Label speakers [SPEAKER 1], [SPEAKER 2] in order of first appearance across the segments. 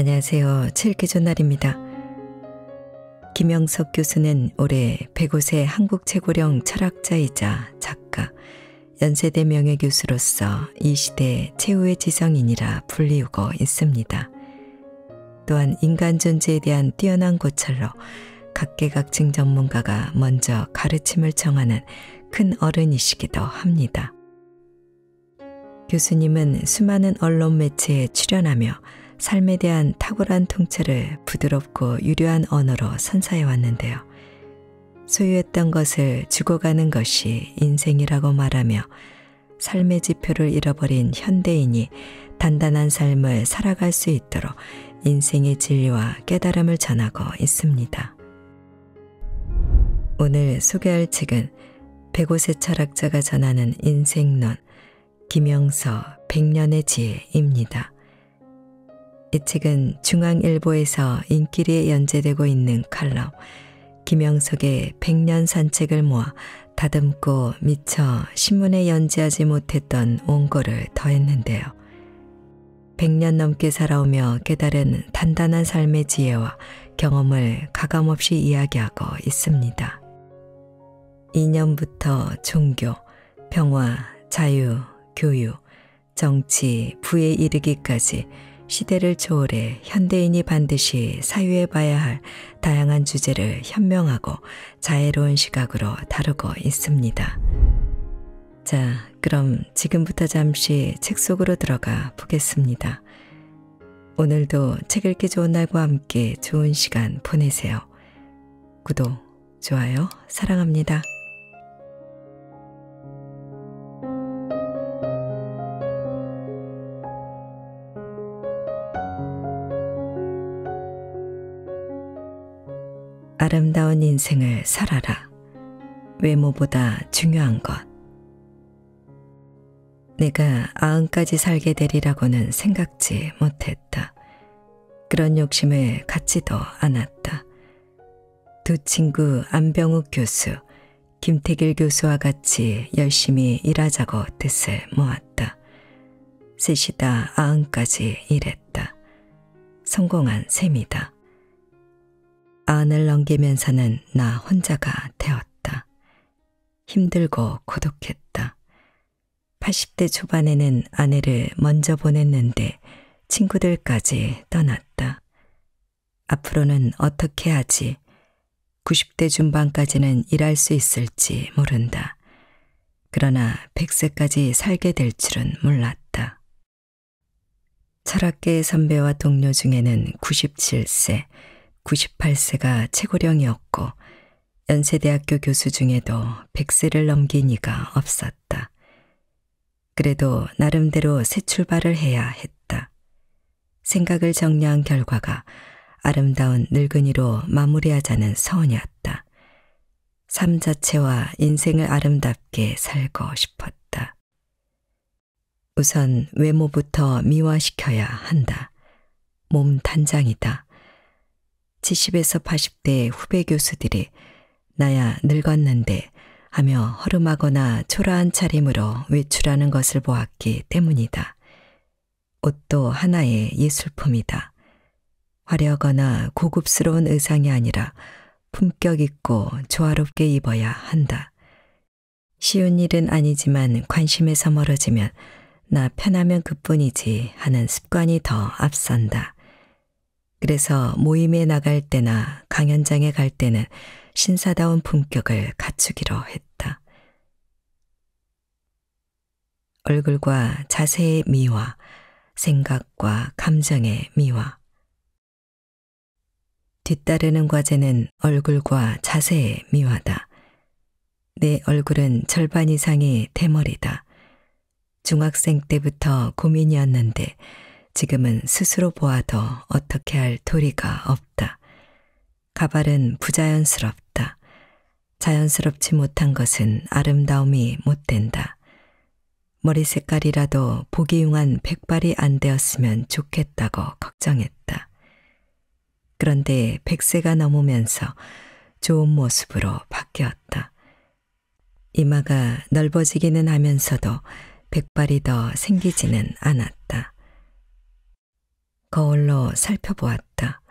[SPEAKER 1] 안녕하세요. 칠기조날입니다. 김영석 교수는 올해 105세 한국 최고령 철학자이자 작가, 연세대 명예교수로서 이 시대 최후의 지성인이라 불리우고 있습니다. 또한 인간 존재에 대한 뛰어난 고찰로 각계각층 전문가가 먼저 가르침을 정하는 큰 어른이시기도 합니다. 교수님은 수많은 언론 매체에 출연하며 삶에 대한 탁월한 통찰을 부드럽고 유려한 언어로 선사해 왔는데요. 소유했던 것을 죽어가는 것이 인생이라고 말하며 삶의 지표를 잃어버린 현대인이 단단한 삶을 살아갈 수 있도록 인생의 진리와 깨달음을 전하고 있습니다. 오늘 소개할 책은 105세 철학자가 전하는 인생론, 김영석 100년의 지혜입니다. 이 책은 중앙일보에서 인기리에 연재되고 있는 칼럼 김영석의 100년 산책을 모아 다듬고 미처 신문에 연재하지 못했던 원고를 더했는데요. 100년 넘게 살아오며 깨달은 단단한 삶의 지혜와 경험을 가감없이 이야기하고 있습니다. 이념부터 종교, 평화, 자유, 교육, 정치, 부에 이르기까지 시대를 초월해 현대인이 반드시 사유해봐야 할 다양한 주제를 현명하고 자애로운 시각으로 다루고 있습니다. 자, 그럼 지금부터 잠시 책 속으로 들어가 보겠습니다. 오늘도 책 읽기 좋은 날과 함께 좋은 시간 보내세요. 구독, 좋아요, 사랑합니다. 아름다운 인생을 살아라. 외모보다 중요한 것. 내가 90까지 살게 되리라고는 생각지 못했다. 그런 욕심을 갖지도 않았다. 두 친구 안병욱 교수, 김태길 교수와 같이 열심히 일하자고 뜻을 모았다. 셋이 다 90까지 일했다. 성공한 셈이다. 90을 넘기면서는 나 혼자가 되었다. 힘들고 고독했다. 80대 초반에는 아내를 먼저 보냈는데 친구들까지 떠났다. 앞으로는 어떻게 하지? 90대 중반까지는 일할 수 있을지 모른다. 그러나 100세까지 살게 될 줄은 몰랐다. 철학계의 선배와 동료 중에는 97세, 98세가 최고령이었고 연세대학교 교수 중에도 100세를 넘긴 이가 없었다. 그래도 나름대로 새 출발을 해야 했다. 생각을 정리한 결과가 아름다운 늙은이로 마무리하자는 서원이었다. 삶 자체와 인생을 아름답게 살고 싶었다. 우선 외모부터 미화시켜야 한다. 몸 단장이다. 70에서 80대 후배 교수들이 나야 늙었는데 하며 허름하거나 초라한 차림으로 외출하는 것을 보았기 때문이다. 옷도 하나의 예술품이다. 화려하거나 고급스러운 의상이 아니라 품격 있고 조화롭게 입어야 한다. 쉬운 일은 아니지만 관심에서 멀어지면 나 편하면 그뿐이지 하는 습관이 더 앞선다. 그래서 모임에 나갈 때나 강연장에 갈 때는 신사다운 품격을 갖추기로 했다. 얼굴과 자세의 미화, 생각과 감정의 미화. 뒤따르는 과제는 얼굴과 자세의 미화다. 내 얼굴은 절반 이상이 대머리다. 중학생 때부터 고민이었는데 지금은 스스로 보아도 어떻게 할 도리가 없다. 가발은 부자연스럽다. 자연스럽지 못한 것은 아름다움이 못 된다. 머리 색깔이라도 보기 흉한 백발이 안 되었으면 좋겠다고 걱정했다. 그런데 100세가 넘으면서 좋은 모습으로 바뀌었다. 이마가 넓어지기는 하면서도 백발이 더 생기지는 않았다. 거울로 살펴보았다.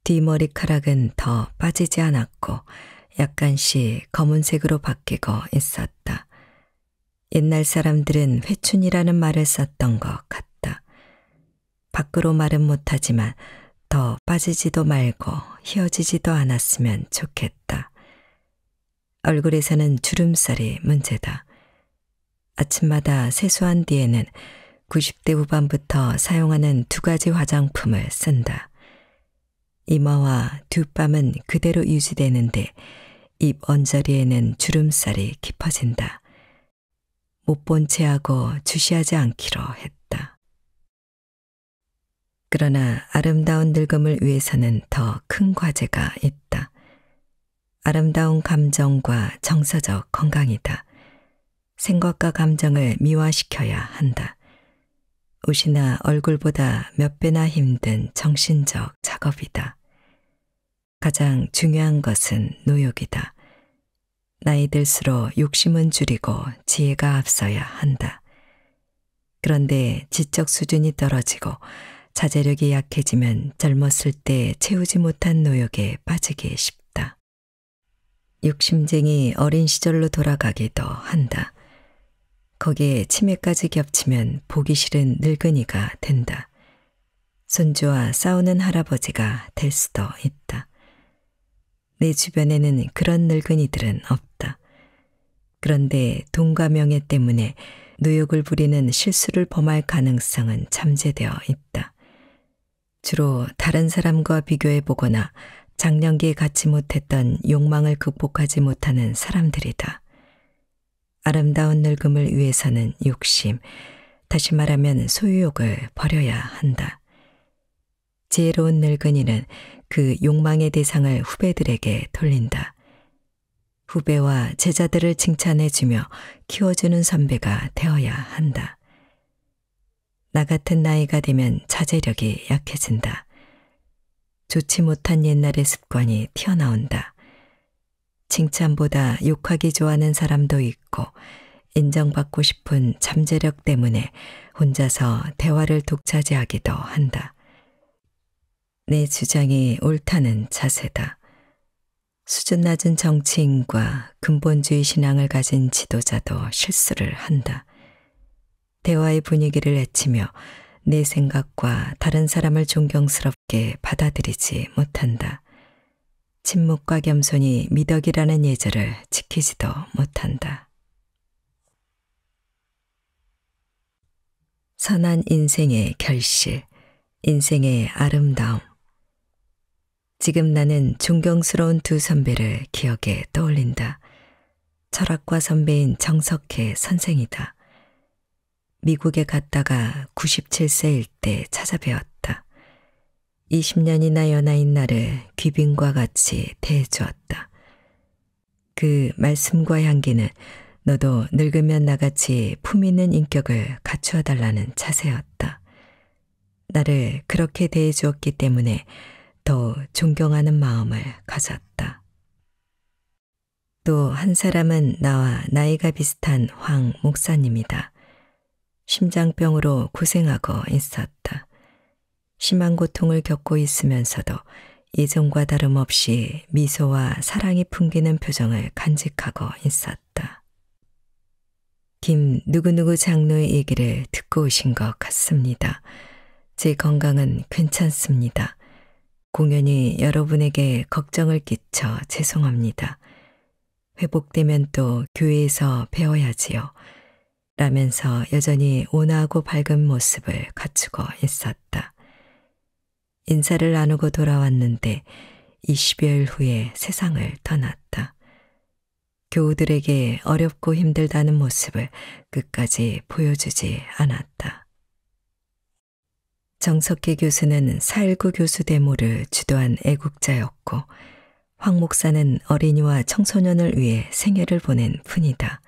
[SPEAKER 1] 뒷머리카락은 더 빠지지 않았고 약간씩 검은색으로 바뀌고 있었다. 옛날 사람들은 회춘이라는 말을 썼던 것 같다. 밖으로 말은 못하지만 더 빠지지도 말고 휘어지지도 않았으면 좋겠다. 얼굴에서는 주름살이 문제다. 아침마다 세수한 뒤에는 90대 후반부터 사용하는 2가지 화장품을 쓴다. 이마와 뒷밤은 그대로 유지되는데 입 언저리에는 주름살이 깊어진다. 못 본 체하고 주시하지 않기로 했다. 그러나 아름다운 늙음을 위해서는 더 큰 과제가 있다. 아름다운 감정과 정서적 건강이다. 생각과 감정을 미화시켜야 한다. 옷이나 얼굴보다 몇 배나 힘든 정신적 작업이다. 가장 중요한 것은 노욕이다. 나이 들수록 욕심은 줄이고 지혜가 앞서야 한다. 그런데 지적 수준이 떨어지고 자제력이 약해지면 젊었을 때 채우지 못한 노욕에 빠지기 쉽다. 욕심쟁이 어린 시절로 돌아가기도 한다. 거기에 치매까지 겹치면 보기 싫은 늙은이가 된다. 손주와 싸우는 할아버지가 될 수도 있다. 내 주변에는 그런 늙은이들은 없다. 그런데 돈과 명예 때문에 노욕을 부리는 실수를 범할 가능성은 잠재되어 있다. 주로 다른 사람과 비교해 보거나 장년기에 갖지 못했던 욕망을 극복하지 못하는 사람들이다. 아름다운 늙음을 위해서는 욕심, 다시 말하면 소유욕을 버려야 한다. 지혜로운 늙은이는 그 욕망의 대상을 후배들에게 돌린다. 후배와 제자들을 칭찬해주며 키워주는 선배가 되어야 한다. 나 같은 나이가 되면 자제력이 약해진다. 좋지 못한 옛날의 습관이 튀어나온다. 칭찬보다 욕하기 좋아하는 사람도 있고 인정받고 싶은 잠재력 때문에 혼자서 대화를 독차지하기도 한다. 내 주장이 옳다는 자세다. 수준 낮은 정치인과 근본주의 신앙을 가진 지도자도 실수를 한다. 대화의 분위기를 해치며 내 생각과 다른 사람을 존경스럽게 받아들이지 못한다. 침묵과 겸손이 미덕이라는 예절을 지키지도 못한다. 선한 인생의 결실, 인생의 아름다움. 지금 나는 존경스러운 2 선배를 기억에 떠올린다. 철학과 선배인 정석혜 선생이다. 미국에 갔다가 97세일 때 찾아뵈었다. 20년이나 연하인 나를 귀빈과 같이 대해주었다. 그 말씀과 향기는 너도 늙으면 나같이 품 있는 인격을 갖추어 달라는 자세였다. 나를 그렇게 대해주었기 때문에 더 존경하는 마음을 가졌다. 또 한 사람은 나와 나이가 비슷한 황 목사님이다. 심장병으로 고생하고 있었다. 심한 고통을 겪고 있으면서도 예전과 다름없이 미소와 사랑이 풍기는 표정을 간직하고 있었다. 김 누구누구 장로의 얘기를 듣고 오신 것 같습니다. 제 건강은 괜찮습니다. 공연히 여러분에게 걱정을 끼쳐 죄송합니다. 회복되면 또 교회에서 배워야지요. 라면서 여전히 온화하고 밝은 모습을 갖추고 있었다. 인사를 나누고 돌아왔는데 20여일 후에 세상을 떠났다. 교우들에게 어렵고 힘들다는 모습을 끝까지 보여주지 않았다. 정석혜 교수는 4.19 교수 데모를 주도한 애국자였고 황 목사는 어린이와 청소년을 위해 생애를 보낸 분이다.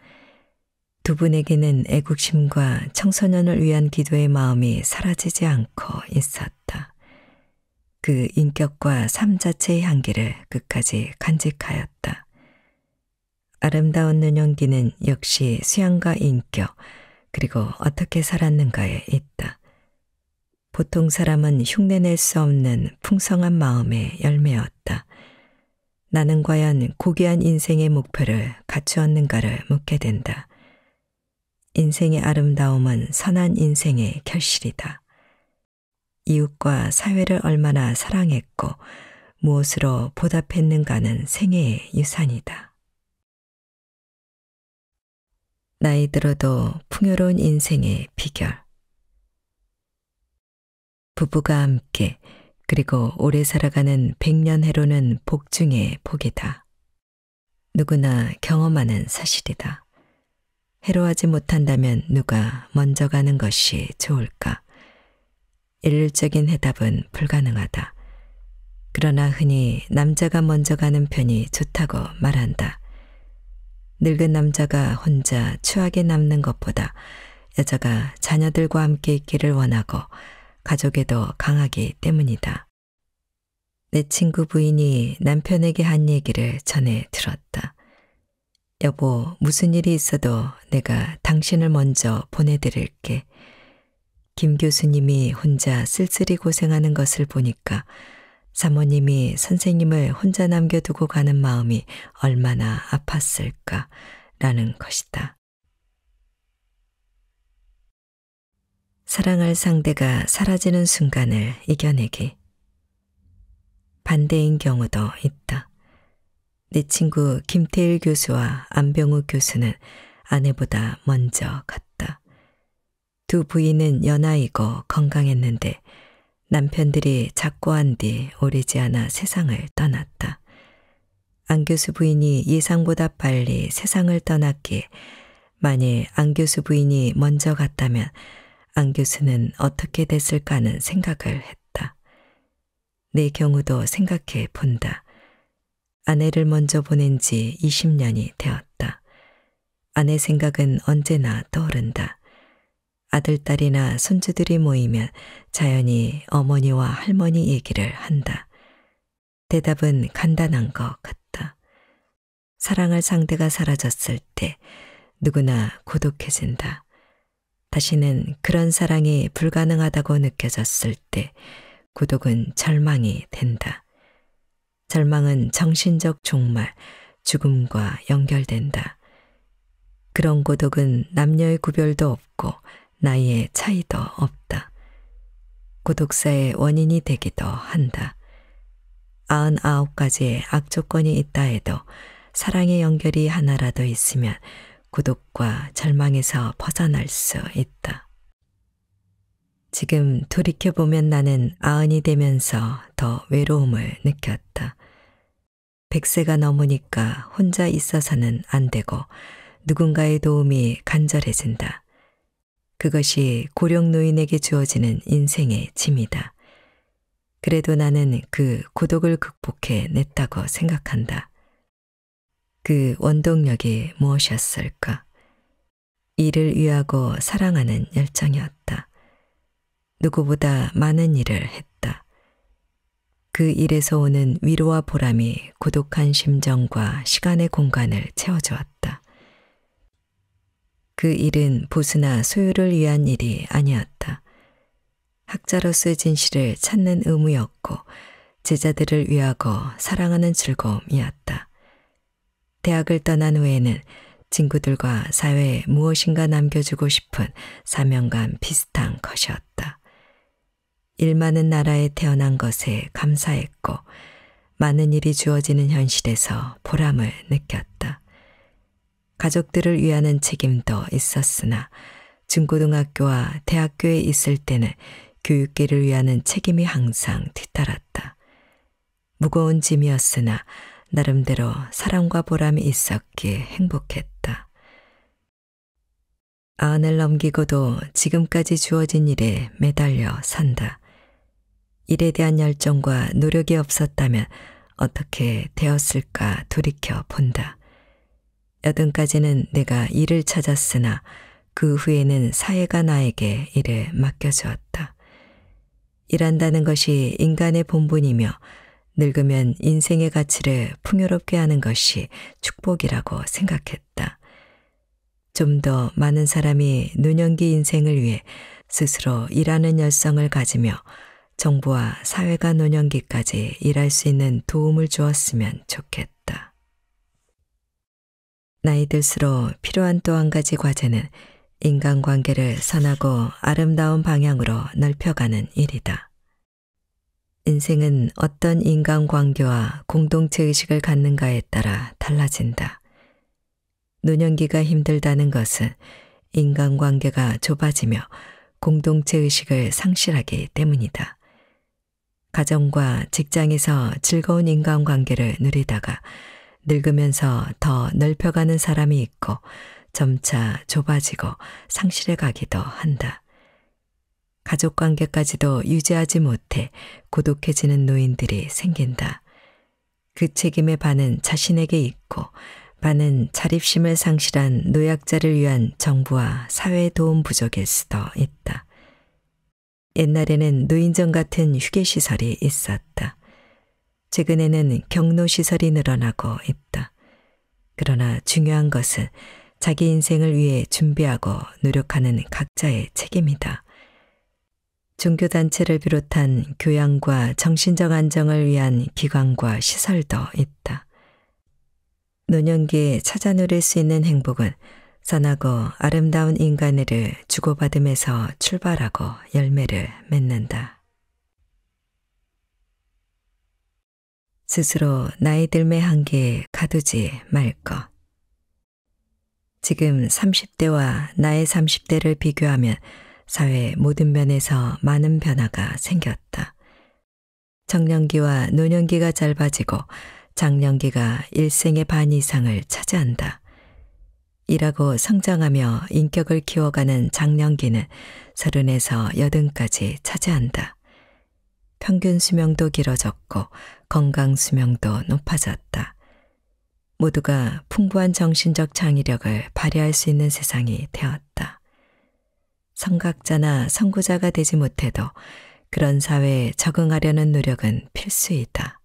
[SPEAKER 1] 2 분에게는 애국심과 청소년을 위한 기도의 마음이 사라지지 않고 있었다. 그 인격과 삶 자체의 향기를 끝까지 간직하였다. 아름다운 눈연기는 역시 수양과 인격, 그리고 어떻게 살았는가에 있다. 보통 사람은 흉내낼 수 없는 풍성한 마음의 열매였다. 나는 과연 고귀한 인생의 목표를 갖추었는가를 묻게 된다. 인생의 아름다움은 선한 인생의 결실이다. 이웃과 사회를 얼마나 사랑했고 무엇으로 보답했는가는 생애의 유산이다. 나이 들어도 풍요로운 인생의 비결. 부부가 함께 그리고 오래 살아가는 100년 해로는 복 중의 복이다. 누구나 경험하는 사실이다. 해로하지 못한다면 누가 먼저 가는 것이 좋을까? 일률적인 해답은 불가능하다. 그러나 흔히 남자가 먼저 가는 편이 좋다고 말한다. 늙은 남자가 혼자 추하게 남는 것보다 여자가 자녀들과 함께 있기를 원하고 가족에도 강하기 때문이다. 내 친구 부인이 남편에게 한 얘기를 전해 들었다. 여보, 무슨 일이 있어도 내가 당신을 먼저 보내드릴게. 김 교수님이 혼자 쓸쓸히 고생하는 것을 보니까 사모님이 선생님을 혼자 남겨두고 가는 마음이 얼마나 아팠을까 라는 것이다. 사랑할 상대가 사라지는 순간을 이겨내기. 반대인 경우도 있다. 내 친구 김태일 교수와 안병우 교수는 아내보다 먼저 갔다. 두 부인은 연하이고 건강했는데 남편들이 작고한 뒤 오래지 않아 세상을 떠났다. 안 교수 부인이 예상보다 빨리 세상을 떠났기에 만일 안 교수 부인이 먼저 갔다면 안 교수는 어떻게 됐을까 하는 생각을 했다. 내 경우도 생각해 본다. 아내를 먼저 보낸 지 20년이 되었다. 아내 생각은 언제나 떠오른다. 아들, 딸이나 손주들이 모이면 자연히 어머니와 할머니 얘기를 한다. 대답은 간단한 것 같다. 사랑할 상대가 사라졌을 때 누구나 고독해진다. 다시는 그런 사랑이 불가능하다고 느껴졌을 때 고독은 절망이 된다. 절망은 정신적 종말, 죽음과 연결된다. 그런 고독은 남녀의 구별도 없고 나이의 차이도 없다. 고독사의 원인이 되기도 한다. 99가지의 악조건이 있다 해도 사랑의 연결이 하나라도 있으면 고독과 절망에서 벗어날 수 있다. 지금 돌이켜보면 나는 90이 되면서 더 외로움을 느꼈다. 100세가 넘으니까 혼자 있어서는 안 되고 누군가의 도움이 간절해진다. 그것이 고령 노인에게 주어지는 인생의 짐이다. 그래도 나는 그 고독을 극복해 냈다고 생각한다. 그 원동력이 무엇이었을까? 일을 위하고 사랑하는 열정이었다. 누구보다 많은 일을 했다. 그 일에서 오는 위로와 보람이 고독한 심정과 시간의 공간을 채워주었다. 그 일은 보수나 소유를 위한 일이 아니었다. 학자로서의 진실을 찾는 의무였고 제자들을 위하고 사랑하는 즐거움이었다. 대학을 떠난 후에는 친구들과 사회에 무엇인가 남겨주고 싶은 사명감 비슷한 것이었다. 일 많은 나라에 태어난 것에 감사했고 많은 일이 주어지는 현실에서 보람을 느꼈다. 가족들을 위하는 책임도 있었으나 중고등학교와 대학교에 있을 때는 교육계를 위하는 책임이 항상 뒤따랐다. 무거운 짐이었으나 나름대로 사랑과 보람이 있었기에 행복했다. 90을 넘기고도 지금까지 주어진 일에 매달려 산다. 일에 대한 열정과 노력이 없었다면 어떻게 되었을까 돌이켜 본다. 여든까지는 내가 일을 찾았으나 그 후에는 사회가 나에게 일을 맡겨주었다. 일한다는 것이 인간의 본분이며 늙으면 인생의 가치를 풍요롭게 하는 것이 축복이라고 생각했다. 좀 더 많은 사람이 노년기 인생을 위해 스스로 일하는 열성을 가지며 정부와 사회가 노년기까지 일할 수 있는 도움을 주었으면 좋겠다. 나이 들수록 필요한 또 한 가지 과제는 인간관계를 선하고 아름다운 방향으로 넓혀가는 일이다. 인생은 어떤 인간관계와 공동체 의식을 갖는가에 따라 달라진다. 노년기가 힘들다는 것은 인간관계가 좁아지며 공동체 의식을 상실하기 때문이다. 가정과 직장에서 즐거운 인간관계를 누리다가 늙으면서 더 넓혀가는 사람이 있고 점차 좁아지고 상실해 가기도 한다. 가족관계까지도 유지하지 못해 고독해지는 노인들이 생긴다. 그 책임의 반은 자신에게 있고 반은 자립심을 상실한 노약자를 위한 정부와 사회의 도움 부족일 수도 있다. 옛날에는 노인정 같은 휴게시설이 있었다. 최근에는 격노시설이 늘어나고 있다. 그러나 중요한 것은 자기 인생을 위해 준비하고 노력하는 각자의 책임이다. 종교단체를 비롯한 교양과 정신적 안정을 위한 기관과 시설도 있다. 노년기에 찾아 누릴 수 있는 행복은 선하고 아름다운 인간애를 주고받음에서 출발하고 열매를 맺는다. 스스로 나이 들매 한계에 가두지 말 것. 지금 30대와 나의 30대를 비교하면 사회 모든 면에서 많은 변화가 생겼다. 청년기와 노년기가 짧아지고 장년기가 일생의 반 이상을 차지한다. 일하고 성장하며 인격을 키워가는 장년기는 30에서 80까지 차지한다. 평균 수명도 길어졌고 건강 수명도 높아졌다. 모두가 풍부한 정신적 창의력을 발휘할 수 있는 세상이 되었다. 성각자나 선구자가 되지 못해도 그런 사회에 적응하려는 노력은 필수이다.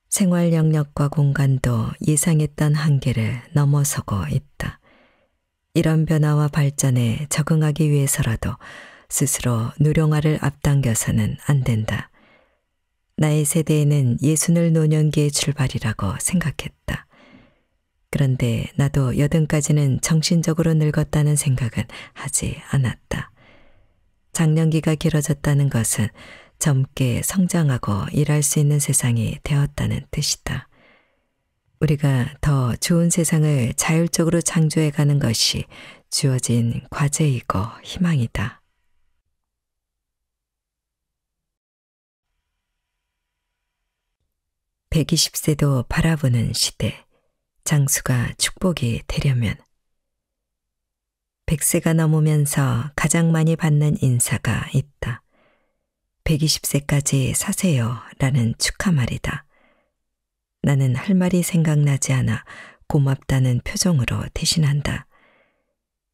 [SPEAKER 1] 생활 영역과 공간도 예상했던 한계를 넘어서고 있다. 이런 변화와 발전에 적응하기 위해서라도 스스로 누령화를 앞당겨서는 안 된다. 나의 세대에는 예순을 노년기의 출발이라고 생각했다. 그런데 나도 80까지는 정신적으로 늙었다는 생각은 하지 않았다. 장년기가 길어졌다는 것은 젊게 성장하고 일할 수 있는 세상이 되었다는 뜻이다. 우리가 더 좋은 세상을 자율적으로 창조해가는 것이 주어진 과제이고 희망이다. (120세도) 바라보는 시대, 장수가 축복이 되려면 100세가 넘으면서 가장 많이 받는 인사가 있다. 120세까지 사세요 라는 축하 말이다. 나는 할 말이 생각나지 않아 고맙다는 표정으로 대신한다.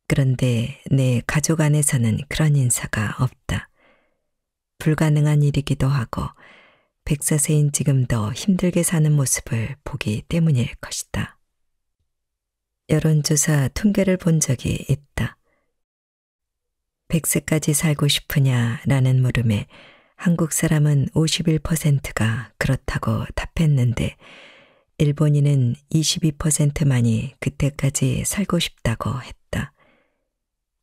[SPEAKER 1] 그런데 내 가족 안에서는 그런 인사가 없다. 불가능한 일이기도 하고 104세인 지금도 힘들게 사는 모습을 보기 때문일 것이다. 여론조사 통계를 본 적이 있다. 100세까지 살고 싶으냐 라는 물음에 한국 사람은 51%가 그렇다고 답했는데 일본인은 22%만이 그때까지 살고 싶다고 했다.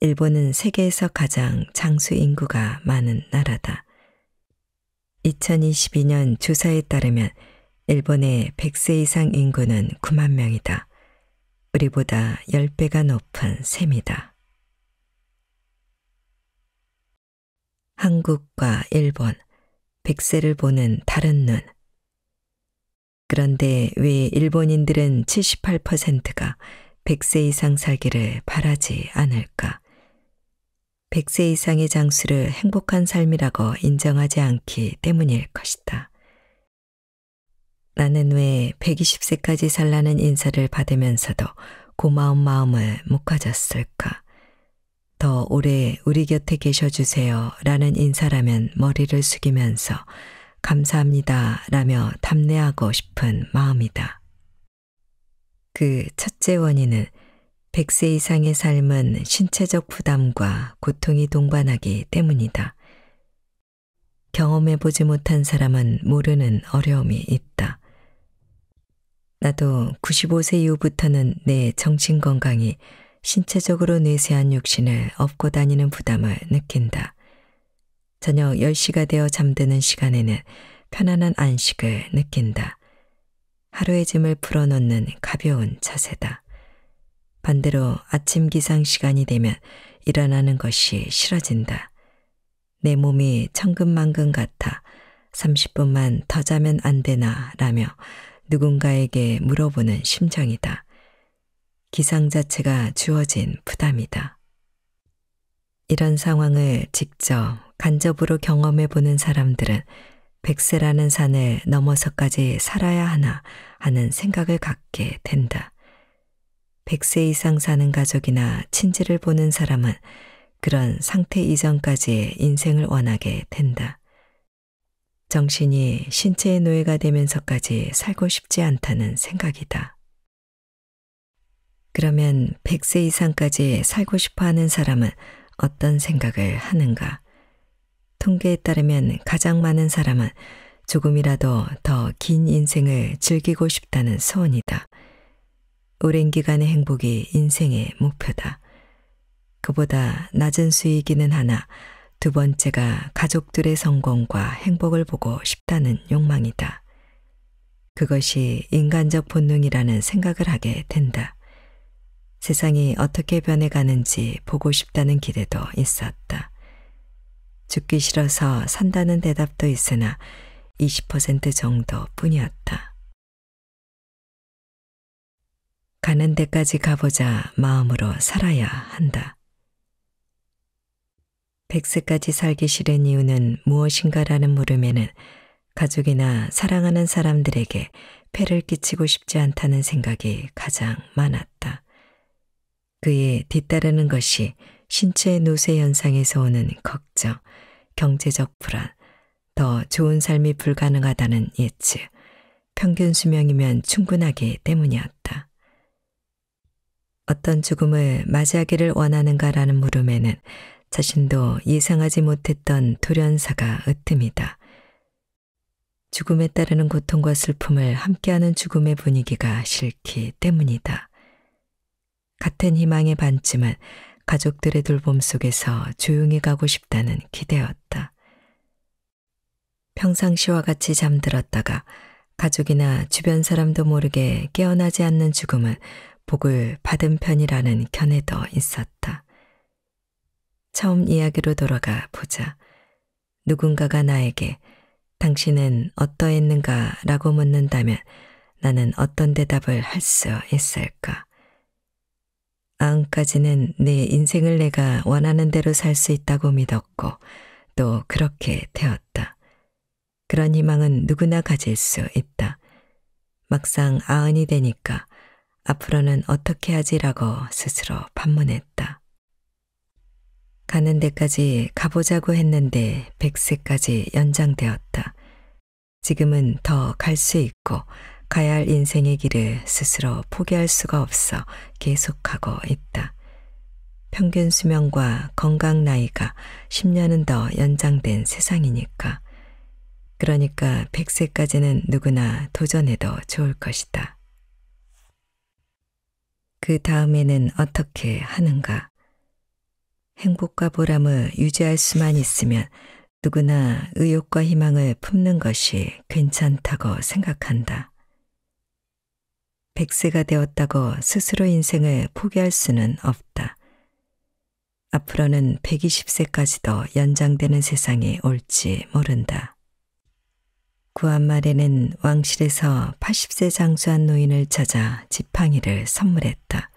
[SPEAKER 1] 일본은 세계에서 가장 장수 인구가 많은 나라다. 2022년 조사에 따르면 일본의 100세 이상 인구는 9만 명이다. 우리보다 10배가 높은 셈이다. 한국과 일본, 100세를 보는 다른 눈. 그런데 왜 일본인들은 78%가 100세 이상 살기를 바라지 않을까? 100세 이상의 장수를 행복한 삶이라고 인정하지 않기 때문일 것이다. 나는 왜 120세까지 살라는 인사를 받으면서도 고마운 마음을 못 가졌을까? 더 오래 우리 곁에 계셔주세요 라는 인사라면 머리를 숙이면서 감사합니다 라며 답례하고 싶은 마음이다. 그 첫째 원인은 100세 이상의 삶은 신체적 부담과 고통이 동반하기 때문이다. 경험해보지 못한 사람은 모르는 어려움이 있다. 나도 95세 이후부터는 내 정신건강이 신체적으로 내세한 욕심을 업고 다니는 부담을 느낀다. 저녁 10시가 되어 잠드는 시간에는 편안한 안식을 느낀다. 하루의 짐을 풀어놓는 가벼운 자세다. 반대로 아침 기상 시간이 되면 일어나는 것이 싫어진다. 내 몸이 천근만근 같아 30분만 더 자면 안 되나 라며 누군가에게 물어보는 심정이다. 기상 자체가 주어진 부담이다. 이런 상황을 직접 간접으로 경험해보는 사람들은 100세라는 산을 넘어서까지 살아야 하나 하는 생각을 갖게 된다. 100세 이상 사는 가족이나 친지를 보는 사람은 그런 상태 이전까지의 인생을 원하게 된다. 정신이 신체의 노예가 되면서까지 살고 싶지 않다는 생각이다. 그러면 100세 이상까지 살고 싶어 하는 사람은 어떤 생각을 하는가? 통계에 따르면 가장 많은 사람은 조금이라도 더 긴 인생을 즐기고 싶다는 소원이다. 오랜 기간의 행복이 인생의 목표다. 그보다 낮은 수익이는 하나 두 번째가 가족들의 성공과 행복을 보고 싶다는 욕망이다. 그것이 인간적 본능이라는 생각을 하게 된다. 세상이 어떻게 변해가는지 보고 싶다는 기대도 있었다. 죽기 싫어서 산다는 대답도 있으나 20% 정도뿐이었다. 가는 데까지 가보자 마음으로 살아야 한다. 100세까지 살기 싫은 이유는 무엇인가라는 물음에는 가족이나 사랑하는 사람들에게 폐를 끼치고 싶지 않다는 생각이 가장 많았다. 그에 뒤따르는 것이 신체의 노쇠 현상에서 오는 걱정, 경제적 불안, 더 좋은 삶이 불가능하다는 예측, 평균 수명이면 충분하기 때문이었다. 어떤 죽음을 맞이하기를 원하는가라는 물음에는 자신도 예상하지 못했던 돌연사가 으뜸이다. 죽음에 따르는 고통과 슬픔을 함께하는 죽음의 분위기가 싫기 때문이다. 같은 희망의 반쯤은 가족들의 돌봄 속에서 조용히 가고 싶다는 기대였다. 평상시와 같이 잠들었다가 가족이나 주변 사람도 모르게 깨어나지 않는 죽음은 복을 받은 편이라는 견해도 있었다. 처음 이야기로 돌아가 보자. 누군가가 나에게 당신은 어떠했는가 라고 묻는다면 나는 어떤 대답을 할 수 있을까? 아흔까지는 내 인생을 내가 원하는 대로 살 수 있다고 믿었고 또 그렇게 되었다. 그런 희망은 누구나 가질 수 있다. 막상 아흔이 되니까 앞으로는 어떻게 하지라고 스스로 반문했다. 가는 데까지 가보자고 했는데 100세까지 연장되었다. 지금은 더 갈 수 있고 가야 할 인생의 길을 스스로 포기할 수가 없어 계속하고 있다. 평균 수명과 건강 나이가 10년은 더 연장된 세상이니까. 그러니까 100세까지는 누구나 도전해도 좋을 것이다. 그 다음에는 어떻게 하는가? 행복과 보람을 유지할 수만 있으면 누구나 의욕과 희망을 품는 것이 괜찮다고 생각한다. 100세가 되었다고 스스로 인생을 포기할 수는 없다. 앞으로는 120세까지도 연장되는 세상이 올지 모른다. 구한말에는 왕실에서 80세 장수한 노인을 찾아 지팡이를 선물했다.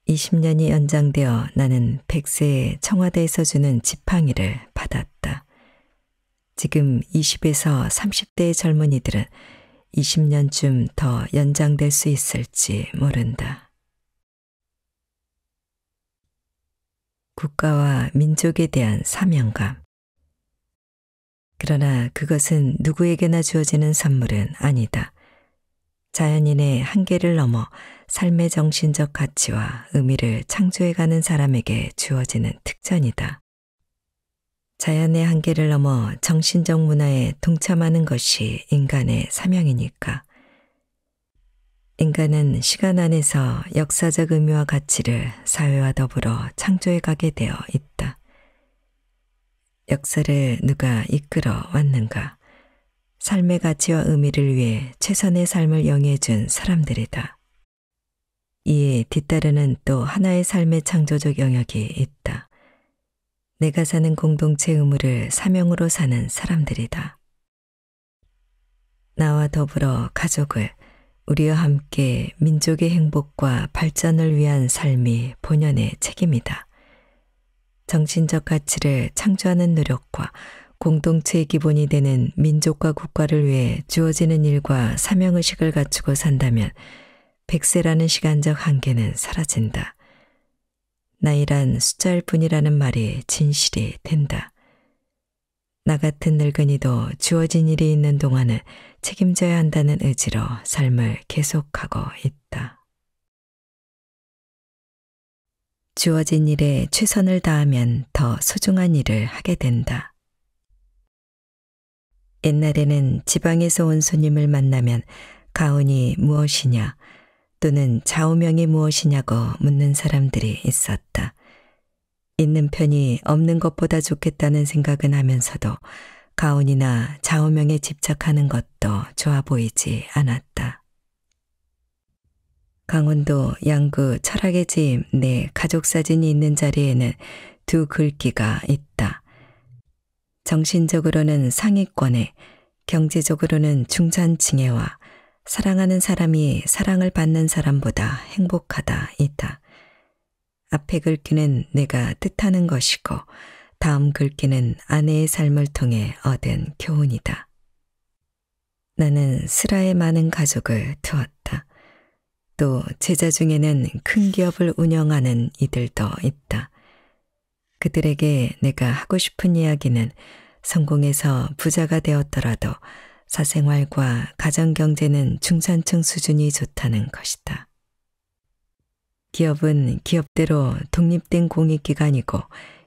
[SPEAKER 1] 20년이 연장되어 나는 100세에 청와대에서 주는 지팡이를 받았다. 지금 20에서 30대의 젊은이들은 20년쯤 더 연장될 수 있을지 모른다. 국가와 민족에 대한 사명감. 그러나 그것은 누구에게나 주어지는 선물은 아니다. 자연인의 한계를 넘어 삶의 정신적 가치와 의미를 창조해가는 사람에게 주어지는 특전이다. 자연의 한계를 넘어 정신적 문화에 동참하는 것이 인간의 사명이니까. 인간은 시간 안에서 역사적 의미와 가치를 사회와 더불어 창조해가게 되어 있다. 역사를 누가 이끌어 왔는가? 삶의 가치와 의미를 위해 최선의 삶을 영위해준 사람들이다. 이에 뒤따르는 또 하나의 삶의 창조적 영역이 있다. 내가 사는 공동체 의무를 사명으로 사는 사람들이다. 나와 더불어 가족을, 우리와 함께 민족의 행복과 발전을 위한 삶이 본연의 책임이다. 정신적 가치를 창조하는 노력과 공동체의 기본이 되는 민족과 국가를 위해 주어지는 일과 사명의식을 갖추고 산다면 100세라는 시간적 한계는 사라진다. 나이란 숫자일 뿐이라는 말이 진실이 된다. 나 같은 늙은이도 주어진 일이 있는 동안은 책임져야 한다는 의지로 삶을 계속하고 있다. 주어진 일에 최선을 다하면 더 소중한 일을 하게 된다. 옛날에는 지방에서 온 손님을 만나면 가훈이 무엇이냐 또는 좌우명이 무엇이냐고 묻는 사람들이 있었다. 있는 편이 없는 것보다 좋겠다는 생각은 하면서도 가훈이나 좌우명에 집착하는 것도 좋아 보이지 않았다. 강원도 양구 철학의 집 내 가족 사진이 있는 자리에는 두 글귀가 있다. 정신적으로는 상위권에, 경제적으로는 중산층에와 사랑하는 사람이 사랑을 받는 사람보다 행복하다 이다. 앞에 글귀는 내가 뜻하는 것이고 다음 글귀는 아내의 삶을 통해 얻은 교훈이다. 나는 슬하에 많은 가족을 두었다. 또 제자 중에는 큰 기업을 운영하는 이들도 있다. 그들에게 내가 하고 싶은 이야기는 성공해서 부자가 되었더라도 사생활과 가정경제는 중산층 수준이 좋다는 것이다. 기업은 기업대로 독립된 공익기관이고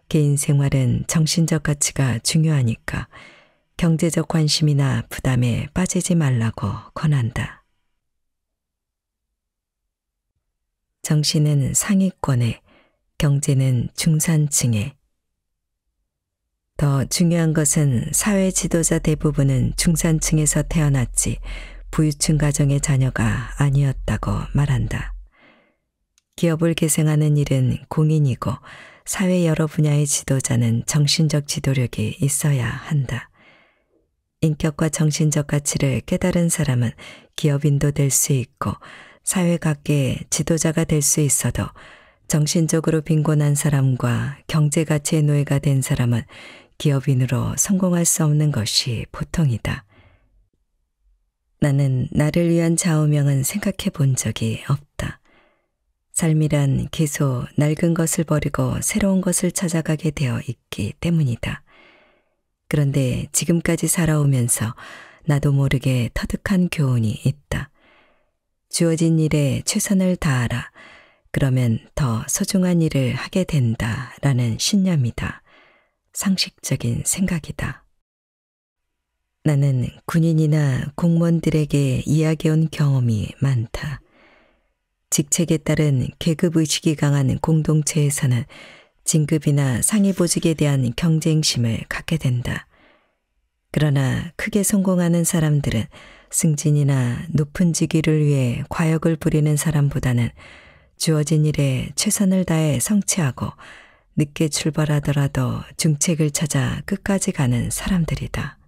[SPEAKER 1] 개인 생활은 정신적 가치가 중요하니까 경제적 관심이나 부담에 빠지지 말라고 권한다. 정신은 상위권에, 경제는 중산층에. 더 중요한 것은 사회 지도자 대부분은 중산층에서 태어났지 부유층 가정의 자녀가 아니었다고 말한다. 기업을 계승하는 일은 공인이고 사회 여러 분야의 지도자는 정신적 지도력이 있어야 한다. 인격과 정신적 가치를 깨달은 사람은 기업인도 될 수 있고 사회 각계의 지도자가 될 수 있어도 정신적으로 빈곤한 사람과 경제 가치의 노예가 된 사람은 기업인으로 성공할 수 없는 것이 보통이다. 나는 나를 위한 좌우명은 생각해 본 적이 없다. 삶이란 계속 낡은 것을 버리고 새로운 것을 찾아가게 되어 있기 때문이다. 그런데 지금까지 살아오면서 나도 모르게 터득한 교훈이 있다. 주어진 일에 최선을 다하라. 그러면 더 소중한 일을 하게 된다라는 신념이다. 상식적인 생각이다. 나는 군인이나 공무원들에게 이야기해온 경험이 많다. 직책에 따른 계급의식이 강한 공동체에서는 진급이나 상위보직에 대한 경쟁심을 갖게 된다. 그러나 크게 성공하는 사람들은 승진이나 높은 직위를 위해 과욕을 부리는 사람보다는 주어진 일에 최선을 다해 성취하고 늦게 출발하더라도 중책을 찾아 끝까지 가는 사람들이다.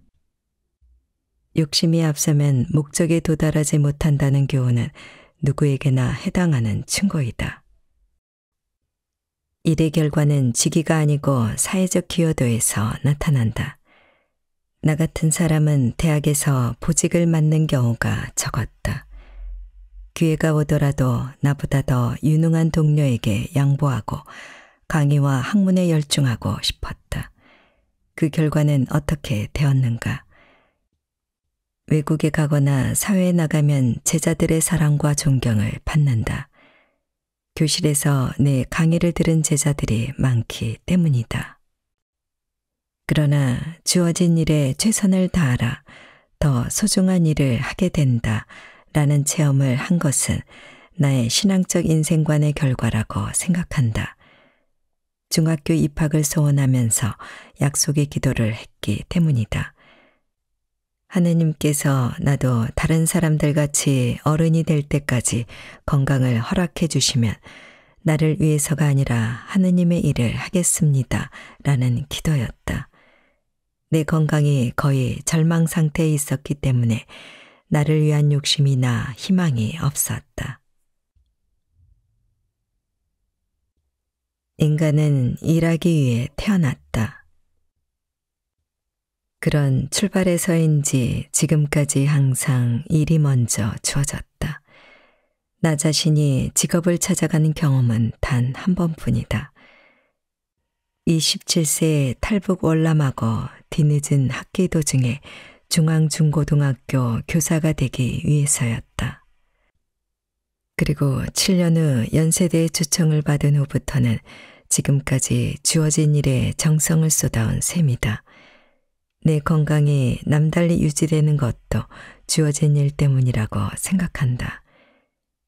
[SPEAKER 1] 욕심이 앞서면 목적에 도달하지 못한다는 교훈은 누구에게나 해당하는 충고이다. 일의 결과는 직위가 아니고 사회적 기여도에서 나타난다. 나 같은 사람은 대학에서 보직을 맡는 경우가 적었다. 기회가 오더라도 나보다 더 유능한 동료에게 양보하고 강의와 학문에 열중하고 싶었다. 그 결과는 어떻게 되었는가? 외국에 가거나 사회에 나가면 제자들의 사랑과 존경을 받는다. 교실에서 내 강의를 들은 제자들이 많기 때문이다. 그러나 주어진 일에 최선을 다하라, 더 소중한 일을 하게 된다 라는 체험을 한 것은 나의 신앙적 인생관의 결과라고 생각한다. 중학교 입학을 소원하면서 약속의 기도를 했기 때문이다. 하느님께서 나도 다른 사람들 같이 어른이 될 때까지 건강을 허락해 주시면 나를 위해서가 아니라 하느님의 일을 하겠습니다 라는 기도였다. 내 건강이 거의 절망 상태에 있었기 때문에 나를 위한 욕심이나 희망이 없었다. 인간은 일하기 위해 태어났다. 그런 출발에서인지 지금까지 항상 일이 먼저 주어졌다. 나 자신이 직업을 찾아가는 경험은 단 한 번뿐이다. 27세에 탈북 월남하고 뒤늦은 학기 도중에 중앙중고등학교 교사가 되기 위해서였다. 그리고 7년 후 연세대의 초청을 받은 후부터는 지금까지 주어진 일에 정성을 쏟아온 셈이다. 내 건강이 남달리 유지되는 것도 주어진 일 때문이라고 생각한다.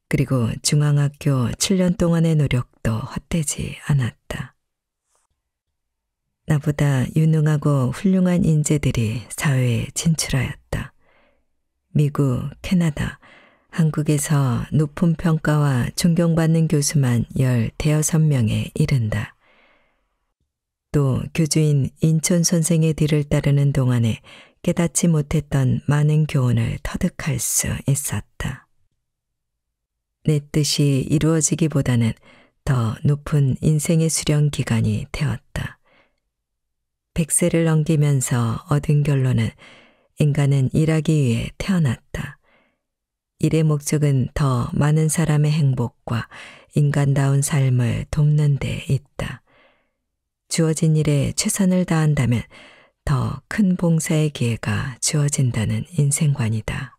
[SPEAKER 1] 그리고 중앙학교 7년 동안의 노력도 헛되지 않았다. 나보다 유능하고 훌륭한 인재들이 사회에 진출하였다. 미국, 캐나다, 한국에서 높은 평가와 존경받는 교수만 15명에 이른다. 또 교주인 인천 선생의 뒤를 따르는 동안에 깨닫지 못했던 많은 교훈을 터득할 수 있었다. 내 뜻이 이루어지기보다는 더 높은 인생의 수령 기간이 되었다. 100세를 넘기면서 얻은 결론은 인간은 일하기 위해 태어났다. 일의 목적은 더 많은 사람의 행복과 인간다운 삶을 돕는 데 있다. 주어진 일에 최선을 다한다면 더 큰 봉사의 기회가 주어진다는 인생관이다.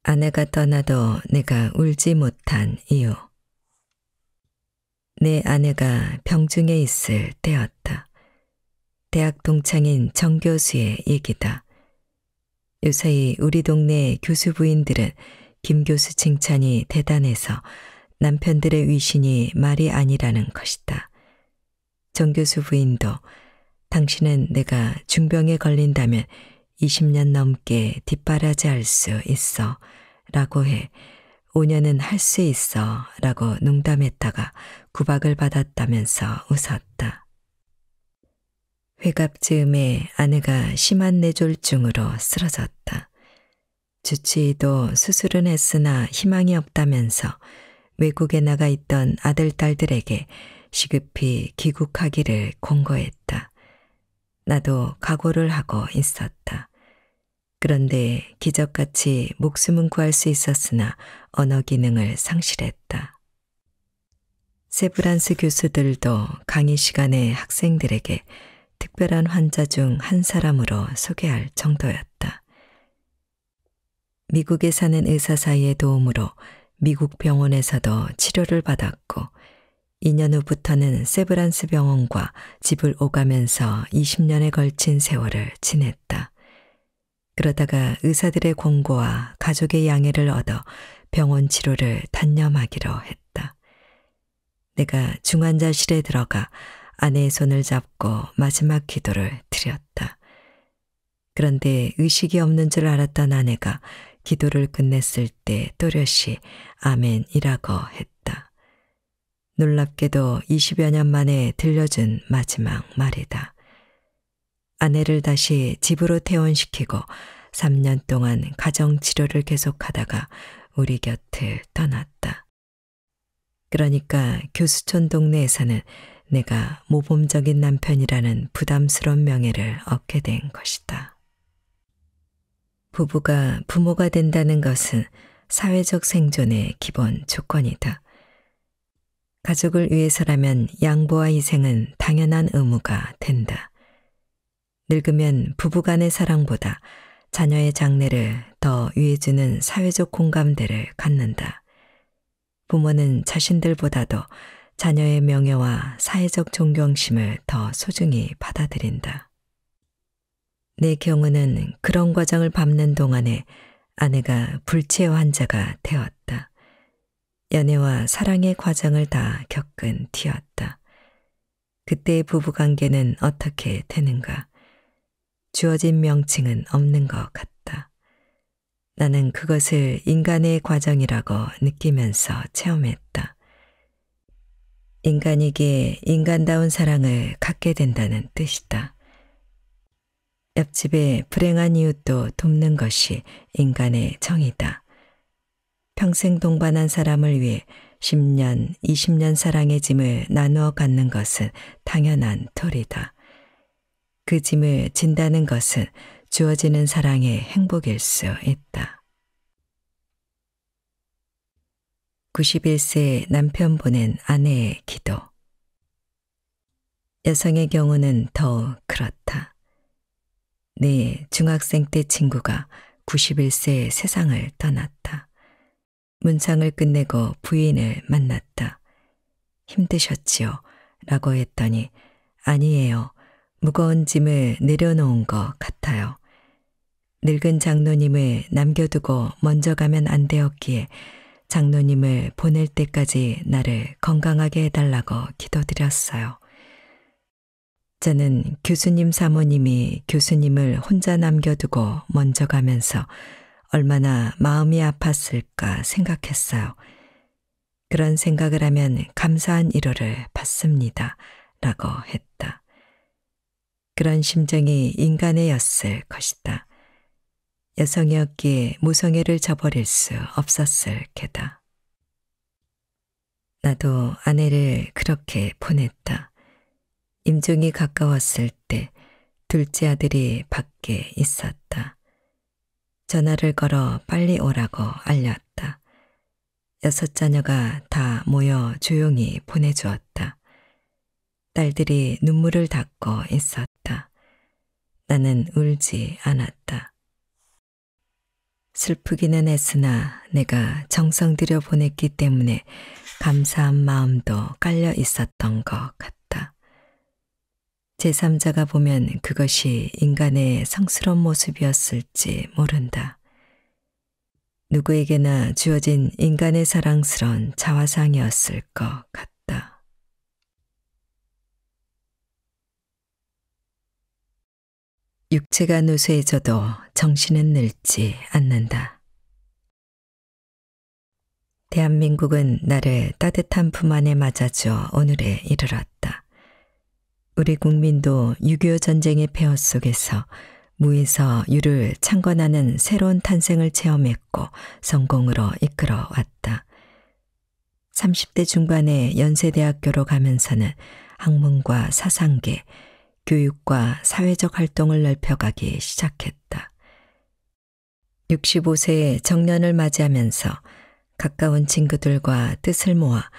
[SPEAKER 1] 아내가 떠나도 내가 울지 못한 이유. 내 아내가 병중에 있을 때였다. 대학 동창인 정 교수의 얘기다. 요사이 우리 동네 교수 부인들은 김 교수 칭찬이 대단해서 남편들의 위신이 말이 아니라는 것이다. 정 교수 부인도 당신은 내가 중병에 걸린다면 20년 넘게 뒷바라지할 수 있어 라고 해 5년은 할 수 있어 라고 농담했다가 구박을 받았다면서 웃었다. 회갑즈음에 아내가 심한 뇌졸중으로 쓰러졌다. 주치의도 수술은 했으나 희망이 없다면서 외국에 나가 있던 아들, 딸들에게 시급히 귀국하기를 공고했다. 나도 각오를 하고 있었다. 그런데 기적같이 목숨은 구할 수 있었으나 언어 기능을 상실했다. 세브란스 교수들도 강의 시간에 학생들에게 특별한 환자 중 한 사람으로 소개할 정도였다. 미국에 사는 의사 사이의 도움으로 미국 병원에서도 치료를 받았고 2년 후부터는 세브란스 병원과 집을 오가면서 20년에 걸친 세월을 지냈다. 그러다가 의사들의 권고와 가족의 양해를 얻어 병원 치료를 단념하기로 했다. 내가 중환자실에 들어가 아내의 손을 잡고 마지막 기도를 드렸다. 그런데 의식이 없는 줄 알았던 아내가 기도를 끝냈을 때 또렷이 아멘이라고 했다. 놀랍게도 20여 년 만에 들려준 마지막 말이다. 아내를 다시 집으로 퇴원시키고 3년 동안 가정치료를 계속하다가 우리 곁을 떠났다. 그러니까 교수촌 동네에서는 내가 모범적인 남편이라는 부담스러운 명예를 얻게 된 것이다. 부부가 부모가 된다는 것은 사회적 생존의 기본 조건이다. 가족을 위해서라면 양보와 희생은 당연한 의무가 된다. 늙으면 부부간의 사랑보다 자녀의 장래를 더 위해주는 사회적 공감대를 갖는다. 부모는 자신들보다도 자녀의 명예와 사회적 존경심을 더 소중히 받아들인다. 내 경우는 그런 과정을 밟는 동안에 아내가 불치의 환자가 되었다. 연애와 사랑의 과정을 다 겪은 뒤였다. 그때의 부부관계는 어떻게 되는가? 주어진 명칭은 없는 것 같다. 나는 그것을 인간의 과정이라고 느끼면서 체험했다. 인간이기에 인간다운 사랑을 갖게 된다는 뜻이다. 옆집에 불행한 이웃도 돕는 것이 인간의 정이다. 평생 동반한 사람을 위해 10년, 20년 사랑의 짐을 나누어 갖는 것은 당연한 도리다. 그 짐을 진다는 것은 주어지는 사랑의 행복일 수 있다. 91세 남편 보낸 아내의 기도. 여성의 경우는 더욱 그렇다. 내 중학생 때 친구가 91세에 세상을 떠났다. 문상을 끝내고 부인을 만났다. 힘드셨지요? 라고 했더니 아니에요. 무거운 짐을 내려놓은 것 같아요. 늙은 장로님을 남겨두고 먼저 가면 안 되었기에 장로님을 보낼 때까지 나를 건강하게 해달라고 기도드렸어요. 저는 교수님 사모님이 교수님을 혼자 남겨두고 먼저 가면서 얼마나 마음이 아팠을까 생각했어요. 그런 생각을 하면 감사한 위로를 받습니다. 라고 했다. 그런 심정이 인간의였을 것이다. 여성이었기에 모성애를 저버릴 수 없었을 게다. 나도 아내를 그렇게 보냈다. 임종이 가까웠을 때 둘째 아들이 밖에 있었다. 전화를 걸어 빨리 오라고 알렸다. 6자녀가 다 모여 조용히 보내주었다. 딸들이 눈물을 닦고 있었다. 나는 울지 않았다. 슬프기는 했으나 내가 정성 들여 보냈기 때문에 감사한 마음도 깔려 있었던 것 같다. 제3자가 보면 그것이 인간의 성스러운 모습이었을지 모른다. 누구에게나 주어진 인간의 사랑스러운 자화상이었을 것 같다. 육체가 누수해져도 정신은 늙지 않는다. 대한민국은 나를 따뜻한 품 안에 맞아줘 오늘에 이르렀다. 우리 국민도 6.25 전쟁의 폐허 속에서 무에서 유를 창건하는 새로운 탄생을 체험했고 성공으로 이끌어 왔다. 30대 중반에 연세대학교로 가면서는 학문과 사상계, 교육과 사회적 활동을 넓혀가기 시작했다. 65세의 정년을 맞이하면서 가까운 친구들과 뜻을 모아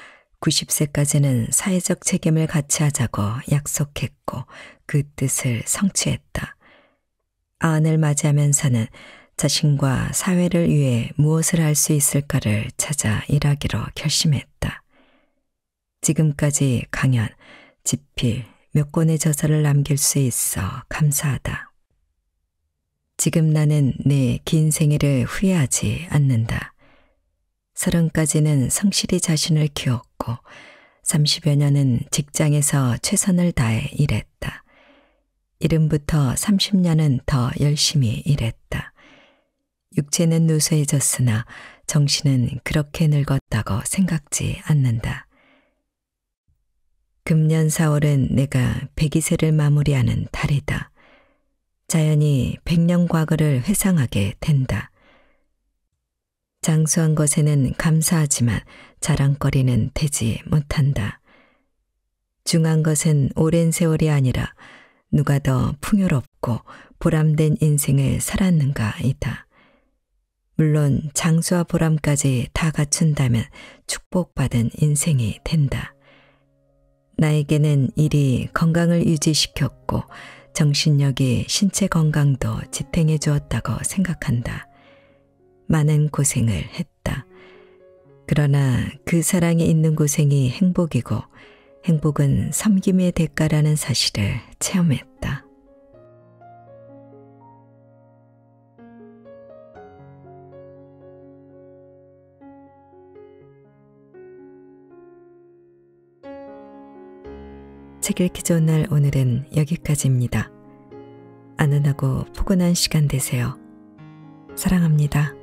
[SPEAKER 1] 90세까지는 사회적 책임을 같이 하자고 약속했고 그 뜻을 성취했다. 90을 맞이하면서는 자신과 사회를 위해 무엇을 할 수 있을까를 찾아 일하기로 결심했다. 지금까지 강연, 집필, 몇 권의 저서를 남길 수 있어 감사하다. 지금 나는 내 긴 생애를 후회하지 않는다. 30까지는 성실히 자신을 키웠고 30여 년은 직장에서 최선을 다해 일했다. 70부터 30년은 더 열심히 일했다. 육체는 누수해졌으나 정신은 그렇게 늙었다고 생각지 않는다. 금년 4월은 내가 102세를 마무리하는 달이다. 자연히 100년 과거를 회상하게 된다. 장수한 것에는 감사하지만 자랑거리는 되지 못한다. 중한 것은 오랜 세월이 아니라 누가 더 풍요롭고 보람된 인생을 살았는가이다. 물론 장수와 보람까지 다 갖춘다면 축복받은 인생이 된다. 나에게는 일이 건강을 유지시켰고 정신력이 신체 건강도 지탱해 주었다고 생각한다. 많은 고생을 했다. 그러나 그 사랑이 있는 고생이 행복이고 행복은 섬김의 대가라는 사실을 체험했다. 책 읽기 좋은 날 오늘은 여기까지입니다. 안온하고 포근한 시간 되세요. 사랑합니다.